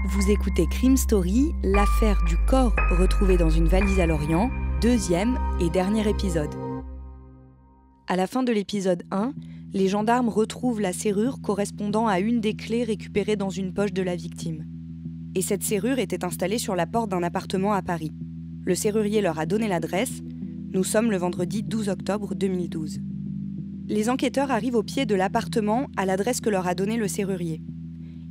Vous écoutez Crime Story, l'affaire du corps retrouvé dans une valise à Lorient, 2e et dernier épisode. À la fin de l'épisode 1, les gendarmes retrouvent la serrure correspondant à une des clés récupérées dans une poche de la victime. Et cette serrure était installée sur la porte d'un appartement à Paris. Le serrurier leur a donné l'adresse. Nous sommes le vendredi 12 octobre 2012. Les enquêteurs arrivent au pied de l'appartement à l'adresse que leur a donnée le serrurier.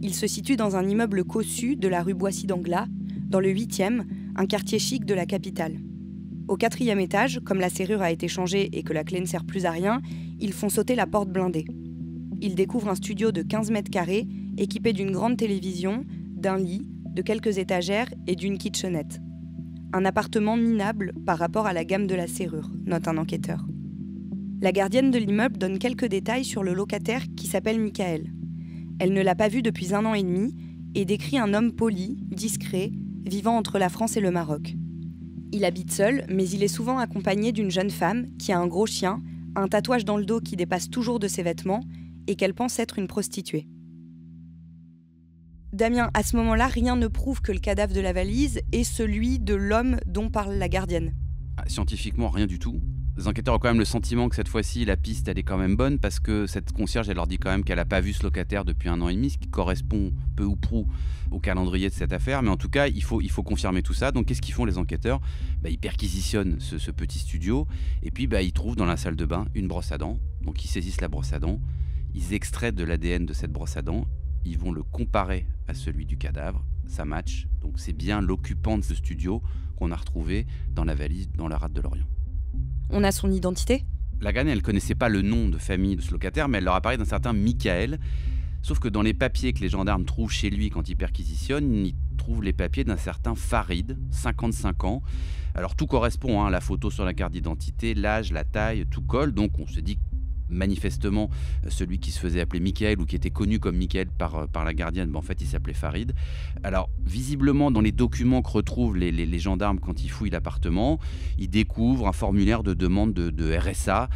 Il se situe dans un immeuble cossu de la rue Boissy d'Anglas, dans le 8e, un quartier chic de la capitale. Au 4e étage, comme la serrure a été changée et que la clé ne sert plus à rien, ils font sauter la porte blindée. Ils découvrent un studio de 15 mètres carrés, équipé d'une grande télévision, d'un lit, de quelques étagères et d'une kitchenette. Un appartement minable par rapport à la gamme de la serrure, note un enquêteur. La gardienne de l'immeuble donne quelques détails sur le locataire qui s'appelle Michael. Elle ne l'a pas vu depuis 1 an et demi et décrit un homme poli, discret, vivant entre la France et le Maroc. Il habite seul, mais il est souvent accompagné d'une jeune femme qui a un gros chien, un tatouage dans le dos qui dépasse toujours de ses vêtements et qu'elle pense être une prostituée. Damien, à ce moment-là, rien ne prouve que le cadavre de la valise est celui de l'homme dont parle la gardienne. Scientifiquement, rien du tout. Les enquêteurs ont quand même le sentiment que cette fois-ci, la piste, elle est quand même bonne parce que cette concierge, elle leur dit quand même qu'elle n'a pas vu ce locataire depuis 1 an et demi, ce qui correspond peu ou prou au calendrier de cette affaire. Mais en tout cas, il faut confirmer tout ça. Donc, qu'est-ce qu'ils font les enquêteurs ? Ils perquisitionnent ce petit studio et puis ils trouvent dans la salle de bain une brosse à dents. Donc, ils saisissent la brosse à dents, ils extraient de l'ADN de cette brosse à dents, ils vont le comparer à celui du cadavre. Ça match. Donc, c'est bien l'occupant de ce studio qu'on a retrouvé dans la valise, dans la rade de Lorient. On a son identité ? La gardienne, elle ne connaissait pas le nom de famille de ce locataire, mais elle leur a parlé d'un certain Michael. Sauf que dans les papiers que les gendarmes trouvent chez lui quand ils perquisitionnent, ils trouvent les papiers d'un certain Farid, 55 ans. Alors tout correspond, la photo sur la carte d'identité, l'âge, la taille, tout colle. Donc on se dit manifestement celui qui se faisait appeler Michael ou qui était connu comme Michael par la gardienne, en fait il s'appelait Farid. Alors visiblement dans les documents que retrouvent les gendarmes quand ils fouillent l'appartement, ils découvrent un formulaire de demande de RSA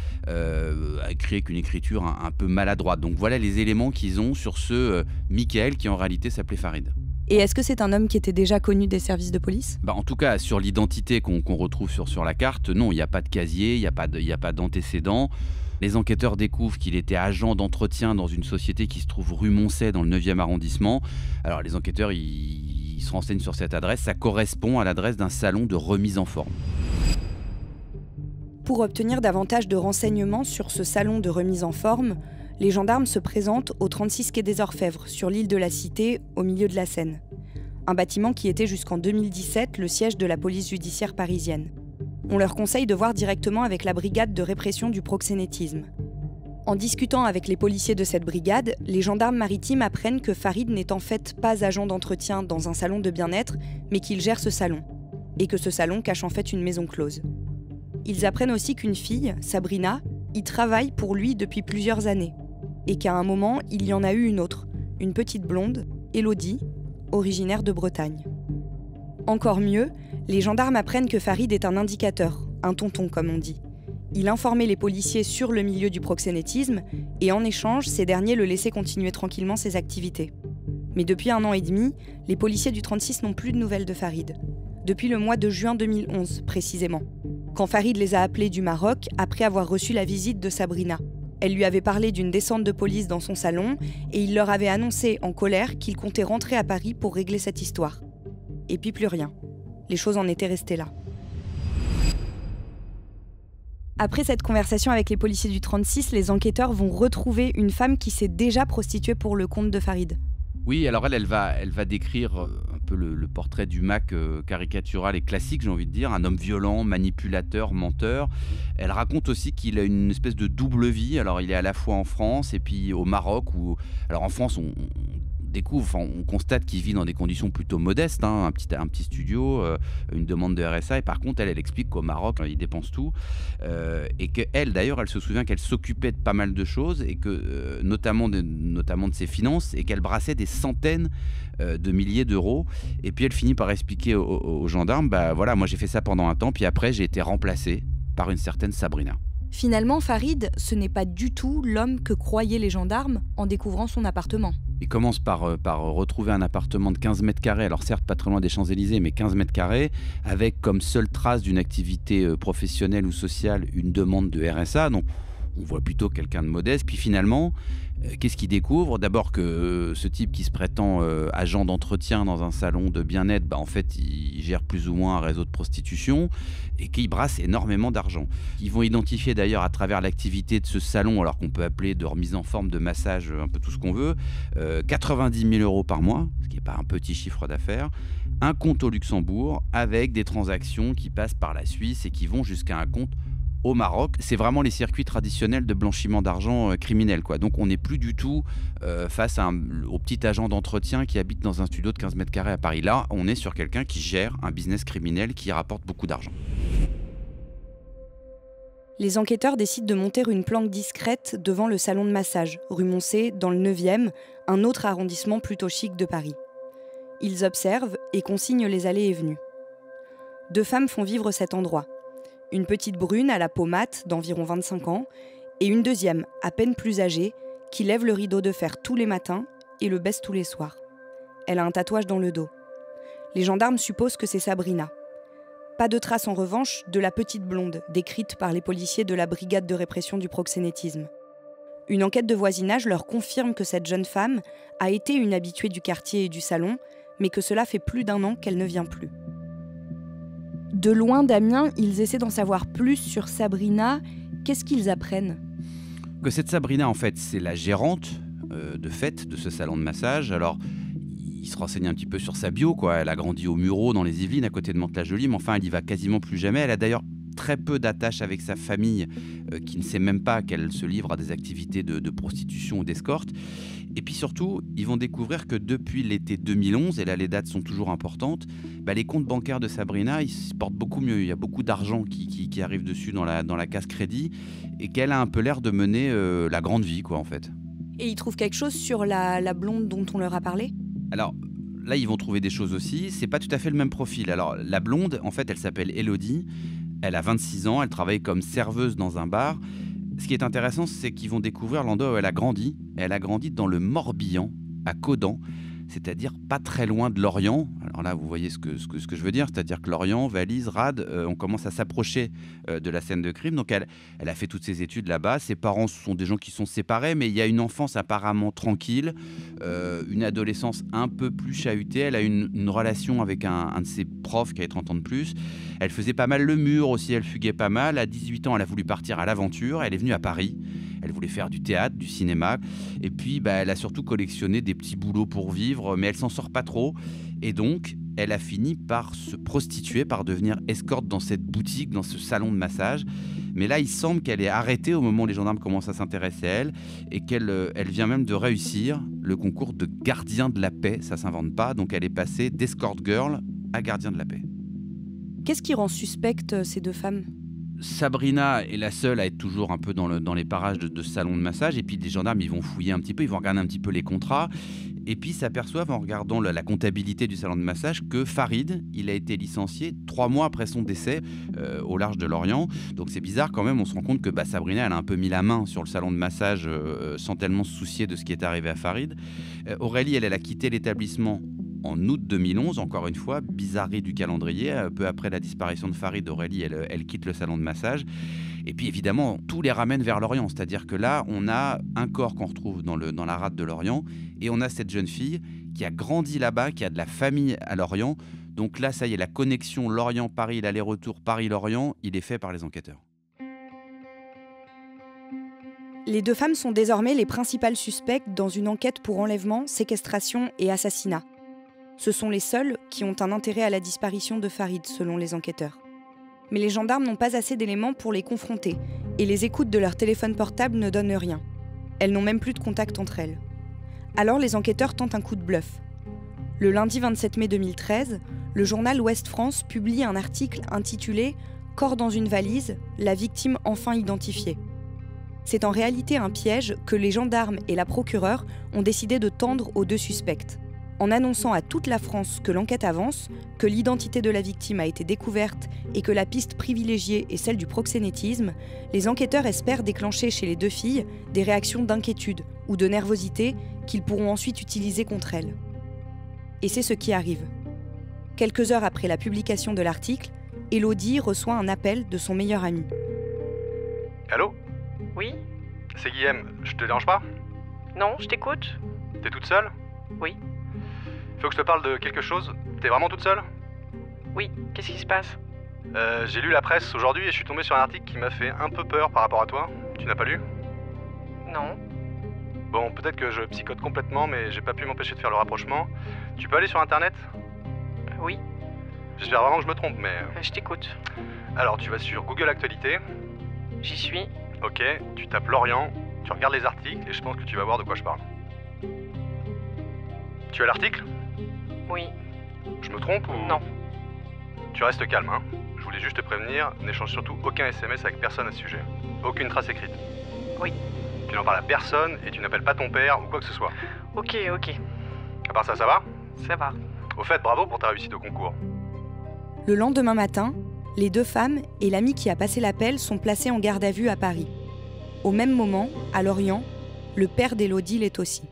écrit avec une écriture un peu maladroite. Donc voilà les éléments qu'ils ont sur ce Michael qui en réalité s'appelait Farid. Et est-ce que c'est un homme qui était déjà connu des services de police ? En tout cas, sur l'identité qu'on retrouve sur la carte, non, il n'y a pas de casier, il n'y a pas d'antécédents. Les enquêteurs découvrent qu'il était agent d'entretien dans une société qui se trouve rue Moncey dans le 9e arrondissement. Alors les enquêteurs, ils se renseignent sur cette adresse. Ça correspond à l'adresse d'un salon de remise en forme. Pour obtenir davantage de renseignements sur ce salon de remise en forme, les gendarmes se présentent au 36 quai des Orfèvres, sur l'île de la Cité, au milieu de la Seine. Un bâtiment qui était jusqu'en 2017 le siège de la police judiciaire parisienne. On leur conseille de voir directement avec la brigade de répression du proxénétisme. En discutant avec les policiers de cette brigade, les gendarmes maritimes apprennent que Farid n'est en fait pas agent d'entretien dans un salon de bien-être, mais qu'il gère ce salon. Et que ce salon cache en fait une maison close. Ils apprennent aussi qu'une fille, Sabrina, y travaille pour lui depuis plusieurs années. Et qu'à un moment, il y en a eu une autre, une petite blonde, Élodie, originaire de Bretagne. Encore mieux, les gendarmes apprennent que Farid est un indicateur, un tonton comme on dit. Il informait les policiers sur le milieu du proxénétisme et en échange, ces derniers le laissaient continuer tranquillement ses activités. Mais depuis 1 an et demi, les policiers du 36 n'ont plus de nouvelles de Farid. Depuis le mois de juin 2011, précisément. Quand Farid les a appelés du Maroc après avoir reçu la visite de Sabrina. Elle lui avait parlé d'une descente de police dans son salon et il leur avait annoncé en colère qu'il comptait rentrer à Paris pour régler cette histoire. Et puis plus rien. Les choses en étaient restées là. Après cette conversation avec les policiers du 36, les enquêteurs vont retrouver une femme qui s'est déjà prostituée pour le compte de Farid. Oui, alors elle va décrire un peu le portrait du Mac caricatural et classique, j'ai envie de dire, un homme violent, manipulateur, menteur. Elle raconte aussi qu'il a une espèce de double vie. Alors il est à la fois en France et puis au Maroc. Alors en France, on constate qu'il vit dans des conditions plutôt modestes, un petit studio, une demande de RSA, et par contre elle explique qu'au Maroc il dépense tout, et qu'elle d'ailleurs elle se souvient qu'elle s'occupait de pas mal de choses et que notamment de ses finances, et qu'elle brassait des centaines de milliers d'euros, et puis elle finit par expliquer aux gendarmes, voilà, moi j'ai fait ça pendant un temps, puis après j'ai été remplacé par une certaine Sabrina. Finalement, Farid, ce n'est pas du tout l'homme que croyaient les gendarmes en découvrant son appartement. Il commence par retrouver un appartement de 15 mètres carrés, alors certes pas très loin des Champs-Élysées, mais 15 mètres carrés, avec comme seule trace d'une activité professionnelle ou sociale une demande de RSA. Donc on voit plutôt quelqu'un de modeste. Puis finalement, qu'est-ce qu'il découvre? D'abord que ce type qui se prétend agent d'entretien dans un salon de bien-être, en fait, il gère plus ou moins un réseau de prostitution et qu'il brasse énormément d'argent. Ils vont identifier d'ailleurs à travers l'activité de ce salon, alors qu'on peut appeler de remise en forme, de massage, un peu tout ce qu'on veut, 90 000 euros par mois, ce qui n'est pas un petit chiffre d'affaires, un compte au Luxembourg avec des transactions qui passent par la Suisse et qui vont jusqu'à un compte au Maroc. C'est vraiment les circuits traditionnels de blanchiment d'argent criminel, quoi. Donc on n'est plus du tout face au petit agent d'entretien qui habite dans un studio de 15 mètres carrés à Paris. Là, on est sur quelqu'un qui gère un business criminel qui rapporte beaucoup d'argent. Les enquêteurs décident de monter une planque discrète devant le salon de massage, rue Moncey, dans le 9e, un autre arrondissement plutôt chic de Paris. Ils observent et consignent les allées et venues. 2 femmes font vivre cet endroit. Une petite brune à la peau mate d'environ 25 ans et une deuxième, à peine plus âgée, qui lève le rideau de fer tous les matins et le baisse tous les soirs. Elle a un tatouage dans le dos. Les gendarmes supposent que c'est Sabrina. Pas de trace en revanche de la petite blonde, décrite par les policiers de la brigade de répression du proxénétisme. Une enquête de voisinage leur confirme que cette jeune femme a été une habituée du quartier et du salon, mais que cela fait plus d'1 an qu'elle ne vient plus. De loin d'Amiens, ils essaient d'en savoir plus sur Sabrina. Qu'est-ce qu'ils apprennent? Que cette Sabrina, en fait, c'est la gérante de fait de ce salon de massage. Alors, il se renseigne un petit peu sur sa bio, quoi. Elle a grandi au Mureau, dans les Yvelines, à côté de Mantes-la-Jolie, mais enfin, elle y va quasiment plus jamais. Elle a d'ailleurs très peu d'attaches avec sa famille, qui ne sait même pas qu'elle se livre à des activités de prostitution ou d'escorte. Et puis surtout, ils vont découvrir que depuis l'été 2011, et là les dates sont toujours importantes, les comptes bancaires de Sabrina, ils se portent beaucoup mieux. Il y a beaucoup d'argent qui arrive dessus dans la case crédit, et qu'elle a un peu l'air de mener la grande vie, quoi, en fait. Et ils trouvent quelque chose sur la blonde dont on leur a parlé? Alors là, ils vont trouver des choses aussi. C'est pas tout à fait le même profil. Alors la blonde, en fait, elle s'appelle Élodie. Elle a 26 ans, elle travaille comme serveuse dans un bar. Ce qui est intéressant, c'est qu'ils vont découvrir l'endroit où elle a grandi. Elle a grandi dans le Morbihan, à Caudan, c'est-à-dire pas très loin de Lorient. Alors là, vous voyez ce que je veux dire, c'est-à-dire que Lorient, Valise, Rade, on commence à s'approcher de la scène de crime. Donc elle a fait toutes ses études là-bas. Ses parents sont des gens qui sont séparés, mais il y a une enfance apparemment tranquille, une adolescence un peu plus chahutée. Elle a une relation avec un de ses profs qui avait 30 ans de plus. Elle faisait pas mal le mur aussi, elle fuguait pas mal. À 18 ans, elle a voulu partir à l'aventure. Elle est venue à Paris. Elle voulait faire du théâtre, du cinéma. Et puis, elle a surtout collectionné des petits boulots pour vivre, mais elle s'en sort pas trop. Et donc, elle a fini par se prostituer, par devenir escorte dans cette boutique, dans ce salon de massage. Mais là, il semble qu'elle est arrêtée au moment où les gendarmes commencent à s'intéresser à elle et qu'elle vient même de réussir le concours de gardien de la paix. Ça s'invente pas. Donc, elle est passée d'escort girl à gardien de la paix. Qu'est-ce qui rend suspectes ces 2 femmes? Sabrina est la seule à être toujours un peu dans les parages de ce salon de massage. Et puis les gendarmes, ils vont fouiller un petit peu, ils vont regarder un petit peu les contrats. Et puis s'aperçoivent en regardant la comptabilité du salon de massage que Farid, il a été licencié 3 mois après son décès au large de Lorient. Donc c'est bizarre quand même, on se rend compte que Sabrina, elle a un peu mis la main sur le salon de massage sans tellement se soucier de ce qui est arrivé à Farid. Aurélie, elle a quitté l'établissement en août 2011, encore une fois, bizarrerie du calendrier. Peu après la disparition de Farid, Aurélie, elle quitte le salon de massage. Et puis évidemment, tout les ramène vers Lorient. C'est-à-dire que là, on a un corps qu'on retrouve dans la rade de Lorient. Et on a cette jeune fille qui a grandi là-bas, qui a de la famille à Lorient. Donc là, ça y est, la connexion Lorient-Paris, l'aller-retour Paris-Lorient, il est fait par les enquêteurs. Les 2 femmes sont désormais les principales suspectes dans une enquête pour enlèvement, séquestration et assassinat. Ce sont les seuls qui ont un intérêt à la disparition de Farid, selon les enquêteurs. Mais les gendarmes n'ont pas assez d'éléments pour les confronter, et les écoutes de leur téléphone portable ne donnent rien. Elles n'ont même plus de contact entre elles. Alors les enquêteurs tentent un coup de bluff. Le lundi 27 mai 2013, le journal Ouest France publie un article intitulé « Corps dans une valise, la victime enfin identifiée ». C'est en réalité un piège que les gendarmes et la procureure ont décidé de tendre aux 2 suspects. En annonçant à toute la France que l'enquête avance, que l'identité de la victime a été découverte et que la piste privilégiée est celle du proxénétisme, les enquêteurs espèrent déclencher chez les 2 filles des réactions d'inquiétude ou de nervosité qu'ils pourront ensuite utiliser contre elle. Et c'est ce qui arrive. Quelques heures après la publication de l'article, Élodie reçoit un appel de son meilleur ami. Allô ? Oui ? C'est Guillaume, je te dérange pas ? Non, je t'écoute. T'es toute seule ? Oui. Faut que je te parle de quelque chose ? T'es vraiment toute seule ? Oui, qu'est-ce qui se passe ? J'ai lu la presse aujourd'hui et je suis tombé sur un article qui m'a fait un peu peur par rapport à toi. Tu n'as pas lu ? Non. Bon, peut-être que je psychote complètement, mais j'ai pas pu m'empêcher de faire le rapprochement. Tu peux aller sur internet ? Oui, J'espère vraiment que je me trompe, mais... je t'écoute. Alors, tu vas sur Google Actualité, J'y suis. ok, tu tapes Lorient, tu regardes les articles et je pense que tu vas voir de quoi je parle. Tu as l'article ? Oui. Je me trompe ou... Non. Tu restes calme, hein. Je voulais juste te prévenir, n'échange surtout aucun SMS avec personne à ce sujet. Aucune trace écrite. Oui. Tu n'en parles à personne et tu n'appelles pas ton père ou quoi que ce soit. Ok. À part ça, ça va ? Ça va. Au fait, bravo pour ta réussite au concours. Le lendemain matin, les deux femmes et l'ami qui a passé l'appel sont placés en garde à vue à Paris. Au même moment, à Lorient, le père d'Élodie l'est aussi.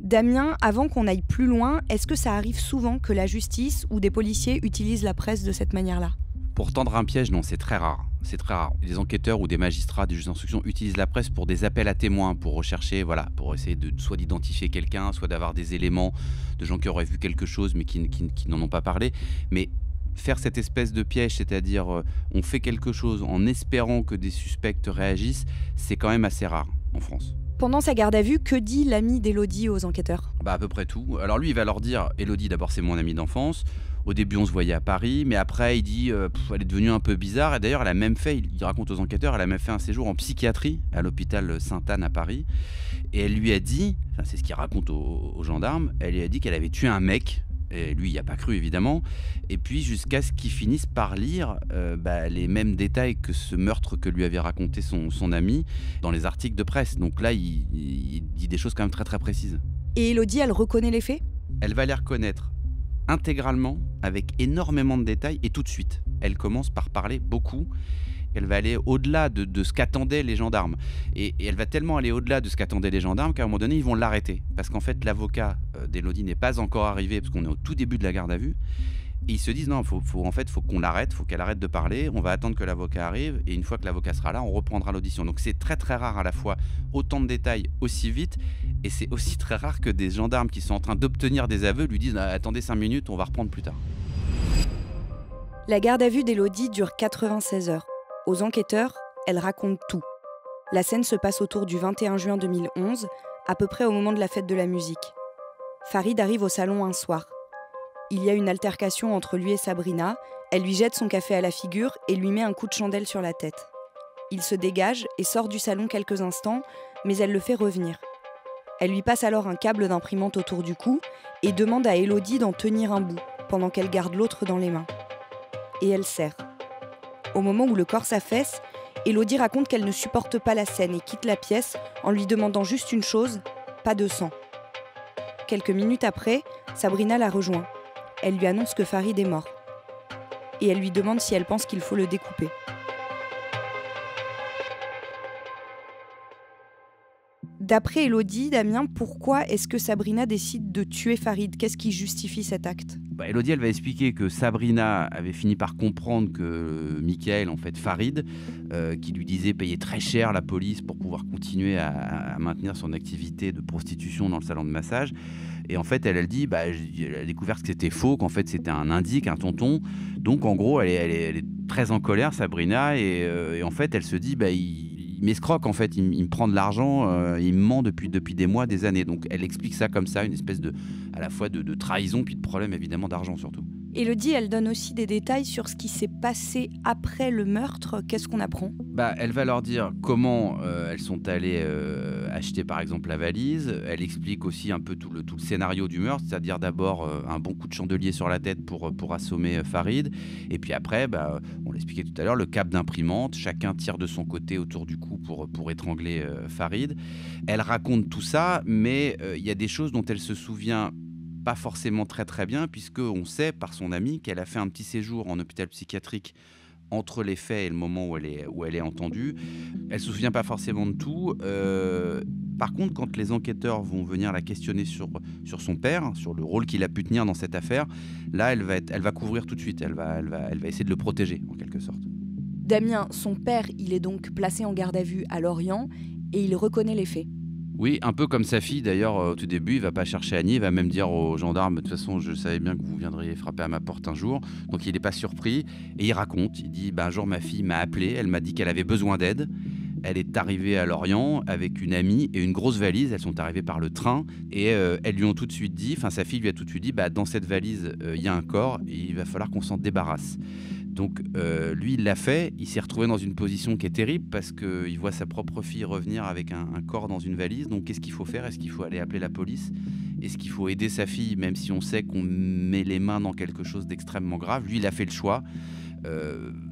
Damien, avant qu'on aille plus loin, est-ce que ça arrive souvent que la justice ou des policiers utilisent la presse de cette manière-là ? Pour tendre un piège, non, c'est très rare. C'est très rare. Des enquêteurs ou des magistrats, des juges d'instruction utilisent la presse pour des appels à témoins, pour rechercher, voilà, pour essayer soit d'identifier quelqu'un, soit d'avoir des éléments de gens qui auraient vu quelque chose mais qui n'en ont pas parlé. Mais faire cette espèce de piège, c'est-à-dire on fait quelque chose en espérant que des suspects réagissent, c'est quand même assez rare en France. Pendant sa garde à vue, que dit l'ami d'Élodie aux enquêteurs ? À peu près tout. Alors lui, il va leur dire, Élodie, d'abord, c'est mon amie d'enfance. Au début, on se voyait à Paris, mais après, il dit, elle est devenue un peu bizarre. Et d'ailleurs, elle a même fait, il raconte aux enquêteurs, elle a même fait un séjour en psychiatrie à l'hôpital Sainte-Anne à Paris. Et elle lui a dit, enfin, c'est ce qu'il raconte aux gendarmes, elle lui a dit qu'elle avait tué un mec. Et lui, il n'y a pas cru, évidemment. Et puis, jusqu'à ce qu'il finisse par lire les mêmes détails que ce meurtre que lui avait raconté son ami dans les articles de presse. Donc là, il dit des choses quand même très, très précises. Et Élodie, elle reconnaît les faits ? Elle va les reconnaître intégralement, avec énormément de détails, et tout de suite. Elle commence par parler beaucoup. Elle va aller au-delà de ce qu'attendaient les gendarmes. Et elle va tellement aller au-delà de ce qu'attendaient les gendarmes qu'à un moment donné, ils vont l'arrêter. Parce qu'en fait, l'avocat d'Élodie n'est pas encore arrivé, parce qu'on est au tout début de la garde à vue. Et ils se disent, non, faut qu'on l'arrête, faut qu'elle arrête de parler, on va attendre que l'avocat arrive, et une fois que l'avocat sera là, on reprendra l'audition. Donc c'est très très rare à la fois autant de détails aussi vite, et c'est aussi très rare que des gendarmes qui sont en train d'obtenir des aveux lui disent, attendez 5 minutes, on va reprendre plus tard. La garde à vue d'Élodie dure 96 heures. Aux enquêteurs, elle raconte tout. La scène se passe autour du 21 juin 2011, à peu près au moment de la fête de la musique. Farid arrive au salon un soir. Il y a une altercation entre lui et Sabrina, elle lui jette son café à la figure et lui met un coup de chandelle sur la tête. Il se dégage et sort du salon quelques instants, mais elle le fait revenir. Elle lui passe alors un câble d'imprimante autour du cou et demande à Élodie d'en tenir un bout, pendant qu'elle garde l'autre dans les mains. Et elle serre. Au moment où le corps s'affaisse, Élodie raconte qu'elle ne supporte pas la scène et quitte la pièce en lui demandant juste une chose, pas de sang. Quelques minutes après, Sabrina la rejoint. Elle lui annonce que Farid est mort. Et elle lui demande si elle pense qu'il faut le découper. D'après Élodie, Damien, pourquoi est-ce que Sabrina décide de tuer Farid ? Qu'est-ce qui justifie cet acte ? Élodie, elle va expliquer que Sabrina avait fini par comprendre que Mickaël, en fait Farid, qui lui disait payer très cher la police pour pouvoir continuer à maintenir son activité de prostitution dans le salon de massage. Et en fait, elle dit, elle a découvert que c'était faux, qu'en fait c'était un indique, un tonton. Donc en gros, elle est très en colère, Sabrina, et en fait, elle se dit, il m'escroque en fait, il me prend de l'argent, il me ment depuis des mois, des années. Donc elle explique ça comme ça, une espèce à la fois de trahison, puis de problème évidemment d'argent surtout. Élodie, elle donne aussi des détails sur ce qui s'est passé après le meurtre. Qu'est-ce qu'on apprend ? Elle va leur dire comment elles sont allées acheter par exemple la valise. Elle explique aussi un peu tout le scénario du meurtre, c'est-à-dire d'abord un bon coup de chandelier sur la tête pour assommer Farid. Et puis après, on l'expliquait tout à l'heure, le câble d'imprimante. Chacun tire de son côté autour du cou pour étrangler Farid. Elle raconte tout ça, mais il y a des choses dont elle se souvient pas forcément très très bien, puisqu'on sait par son amie qu'elle a fait un petit séjour en hôpital psychiatrique entre les faits et le moment où elle est entendue. Elle se souvient pas forcément de tout. Par contre, quand les enquêteurs vont venir la questionner sur son père, sur le rôle qu'il a pu tenir dans cette affaire, là, elle va couvrir tout de suite. Elle va essayer de le protéger, en quelque sorte. Damien, son père, il est donc placé en garde à vue à Lorient et il reconnaît les faits. Oui, un peu comme sa fille d'ailleurs, au tout début, il va pas chercher Annie, il va même dire aux gendarmes, de toute façon je savais bien que vous viendriez frapper à ma porte un jour, donc il n'est pas surpris, et il raconte, il dit, un jour ma fille m'a appelé, elle m'a dit qu'elle avait besoin d'aide, elle est arrivée à Lorient avec une amie et une grosse valise, elles sont arrivées par le train, et elles lui ont tout de suite dit, sa fille lui a tout de suite dit, dans cette valise, il y a un corps, et il va falloir qu'on s'en débarrasse. Donc lui, il l'a fait, il s'est retrouvé dans une position qui est terrible parce qu'il voit sa propre fille revenir avec un corps dans une valise. Donc qu'est-ce qu'il faut faire? Est-ce qu'il faut aller appeler la police? Est-ce qu'il faut aider sa fille, même si on sait qu'on met les mains dans quelque chose d'extrêmement grave? Lui, il a fait le choix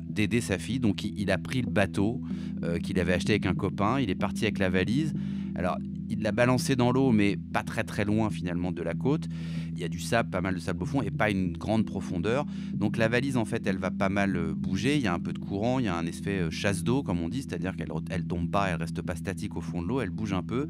d'aider sa fille. Donc il a pris le bateau qu'il avait acheté avec un copain, il est parti avec la valise. Alors, il l'a balancé dans l'eau, mais pas très très loin finalement de la côte. Il y a du sable, pas mal de sable au fond et pas une grande profondeur. Donc la valise, en fait, elle va pas mal bouger. Il y a un peu de courant, il y a un effet chasse d'eau, comme on dit, c'est-à-dire qu'elle tombe pas, elle reste pas statique au fond de l'eau, elle bouge un peu.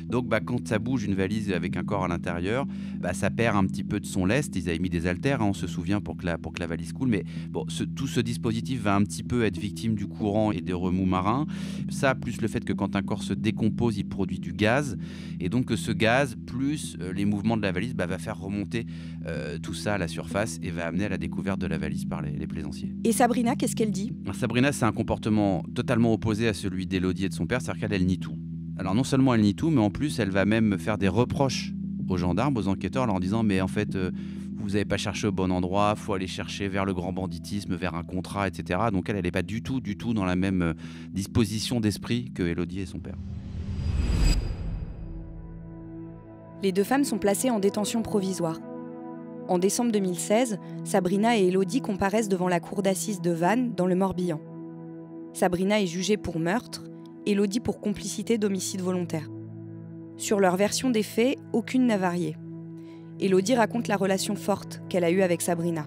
Donc quand ça bouge, une valise avec un corps à l'intérieur, ça perd un petit peu de son lest. Ils avaient mis des haltères, on se souvient, pour que la valise coule. Mais bon, tout ce dispositif va un petit peu être victime du courant et des remous marins. Ça, plus le fait que quand un corps se décompose, il produit du gaz. Et donc ce gaz, plus les mouvements de la valise, va faire remonter tout ça à la surface et va amener à la découverte de la valise par les plaisanciers. Et Sabrina, qu'est-ce qu'elle dit? Sabrina, c'est un comportement totalement opposé à celui d'Élodie et de son père, c'est-à-dire qu'elle nie tout. Alors non seulement elle nie tout, mais en plus elle va même faire des reproches aux gendarmes, aux enquêteurs, en leur disant mais en fait vous n'avez pas cherché au bon endroit, il faut aller chercher vers le grand banditisme, vers un contrat, etc. Donc elle n'est pas du tout dans la même disposition d'esprit que Élodie et son père. Les deux femmes sont placées en détention provisoire. En décembre 2016, Sabrina et Élodie comparaissent devant la cour d'assises de Vannes, dans le Morbihan. Sabrina est jugée pour meurtre, Élodie pour complicité d'homicide volontaire. Sur leur version des faits, aucune n'a varié. Élodie raconte la relation forte qu'elle a eue avec Sabrina.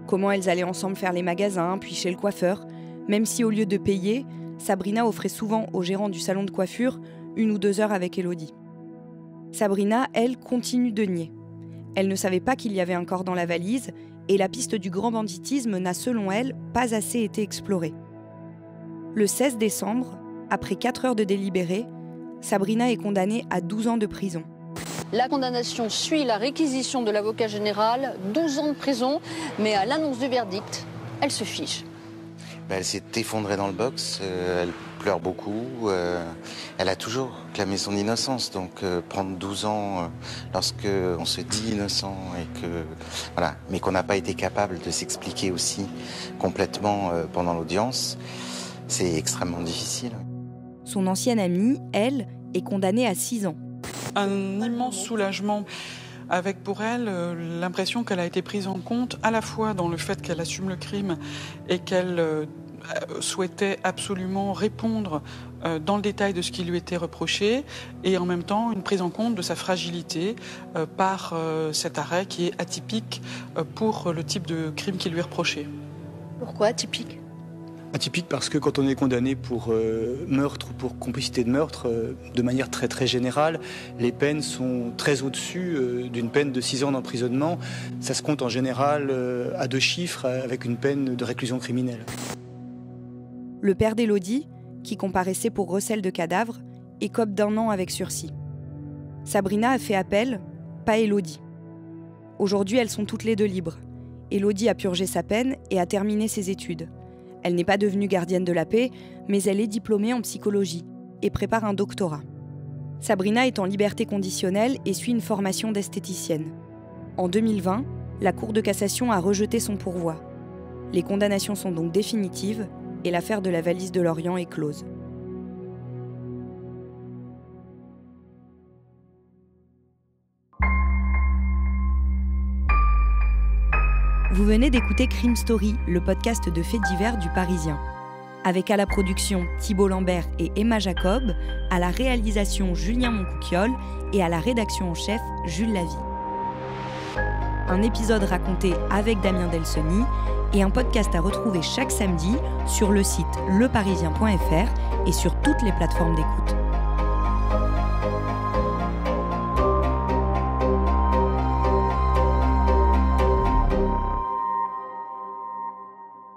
Comment elles allaient ensemble faire les magasins, puis chez le coiffeur, même si au lieu de payer, Sabrina offrait souvent au gérant du salon de coiffure 1 ou 2 heures avec Élodie. Sabrina, elle, continue de nier. Elle ne savait pas qu'il y avait un corps dans la valise et la piste du grand banditisme n'a, selon elle, pas assez été explorée. Le 16 décembre, après 4 heures de délibéré, Sabrina est condamnée à 12 ans de prison. La condamnation suit la réquisition de l'avocat général, 12 ans de prison, mais à l'annonce du verdict, elle se fiche. Elle s'est effondrée dans le box, elle pleure beaucoup, elle a toujours clamé son innocence, donc prendre 12 ans lorsque on se dit innocent et que voilà, mais qu'on n'a pas été capable de s'expliquer aussi complètement pendant l'audience, c'est extrêmement difficile. Son ancienne amie, elle, est condamnée à 6 ans. Un immense soulagement, avec pour elle l'impression qu'elle a été prise en compte à la fois dans le fait qu'elle assume le crime et qu'elle souhaitait absolument répondre dans le détail de ce qui lui était reproché, et en même temps une prise en compte de sa fragilité par cet arrêt qui est atypique pour le type de crime qui lui est reproché. Pourquoi atypique ? Atypique parce que quand on est condamné pour meurtre ou pour complicité de meurtre, de manière très très générale, les peines sont très au-dessus d'une peine de 6 ans d'emprisonnement. Ça se compte en général à 2 chiffres avec une peine de réclusion criminelle. Le père d'Élodie, qui comparaissait pour recel de cadavres, écope d'1 an avec sursis. Sabrina a fait appel, pas Élodie. Aujourd'hui, elles sont toutes les 2 libres. Élodie a purgé sa peine et a terminé ses études. Elle n'est pas devenue gardienne de la paix, mais elle est diplômée en psychologie et prépare un doctorat. Sabrina est en liberté conditionnelle et suit une formation d'esthéticienne. En 2020, la Cour de cassation a rejeté son pourvoi. Les condamnations sont donc définitives et l'affaire de la valise de Lorient est close. Vous venez d'écouter Crime Story, le podcast de faits divers du Parisien. Avec à la production Thibault Lambert et Emma Jacob, à la réalisation Julien Moncouquiol et à la rédaction en chef Jules Lavie. un épisode raconté avec Damien Delseny et un podcast à retrouver chaque samedi sur le site leparisien.fr et sur toutes les plateformes d'écoute.